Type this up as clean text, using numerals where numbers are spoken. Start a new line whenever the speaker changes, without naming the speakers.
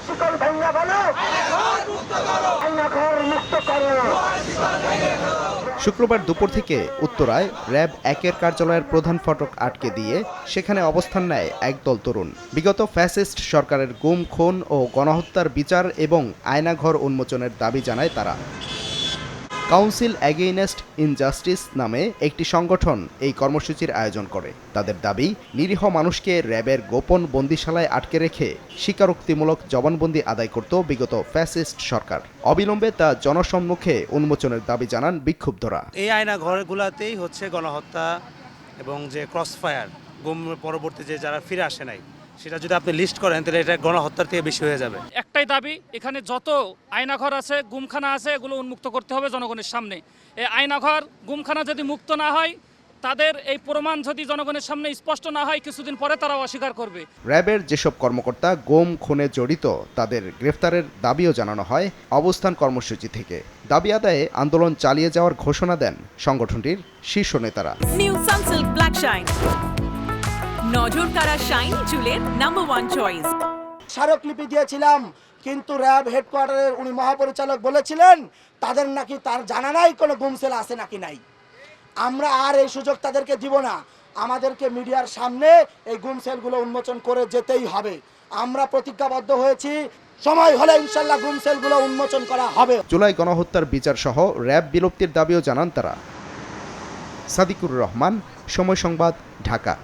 শিকল ভেঙে বলো, আয়নাঘর মুক্ত করো।
শুক্রবার দুপুর থেকে উত্তরায় র্যাব ১-এর কার্যালয়ের প্রধান ফটক আটকে দিয়ে সেখানে অবস্থান নেয় একদল তরুণ। বিগত ফ্যাসিস্ট সরকারের গুম, খুন ও গণহত্যার বিচার এবং আয়নাঘর উন্মোচনের দাবি জানায় তারা। কাউন্সিল অ্যাগেইনস্ট ইনজাস্টিস নামে একটি সংগঠন এই কর্মসূচির আয়োজন করে। তাদের দাবি, নিরীহ মানুষকে র্যাবের গোপন বন্দিশালায় আটকে রেখে স্বীকারোক্তিমূলক জবানবন্দি আদায় করত বিগত ফ্যাসিস্ট সরকার। অবিলম্বে তা জনসম্মুখে উন্মোচনের দাবি জানান বিক্ষুব্ধরা।
এই আয়নাঘরগুলোতেই হচ্ছে গণহত্যা এবং যে ক্রসফায়ার, গুম পরবর্তী যে যারা ফিরে আসে নাই, সেটা যদি আপনি লিস্ট করেন তাহলে এটা গণহত্যার থেকে বেশি হয়ে যাবে।
একটাই দাবি, এখানে যত আয়নাঘর আছে, গুমখানা আছে, এগুলো উন্মুক্ত করতে হবে জনগণের সামনে। এই আয়নাঘর, গুমখানা যদি মুক্ত না হয়, তাদের এই প্রমাণ যদি জনগণের সামনে স্পষ্ট না হয়, কিছুদিন পরে তারা অস্বীকার করবে।
র্যাবের যেসব কর্মকর্তা গুম, খুনে জড়িত তাদের গ্রেফতারের দাবিও জানানো হয় অবস্থান কর্মসূচি থেকে। দাবি আদায়ে আন্দোলন চালিয়ে যাওয়ার ঘোষণা দেন সংগঠনটির শীর্ষ নেতারা।
নিউ সানসিল্ক ব্ল্যাক শাইন, নজর কাড়া শাইন চুলের নাম্বার 1 চয়েস।
স্মারকলিপি দিয়েছিলাম, কিন্তু র্যাব হেডকোয়ার্টারের উনি মহাপরিচালক বলেছিলেন তাদের নাকি তার জানা নাই কোনো গুমসেল আছে নাকি নাই। আমরা আর এই সুযোগ তাদেরকে দিব না। আমাদেরকে মিডিয়ার সামনে এই গুমসেলগুলো উন্মোচন করে যেতেই হবে। আমরা প্রতিজ্ঞাবদ্ধ হয়েছি, সময় হলে ইনশাল্লাহ গুমসেলগুলো উন্মোচন করা হবে।
জুলাই গণহত্যার বিচার সহ র্যাব বিলুপ্তির দাবিও জানান তারা। সাদিকুর রহমান, সময় সংবাদ, ঢাকা।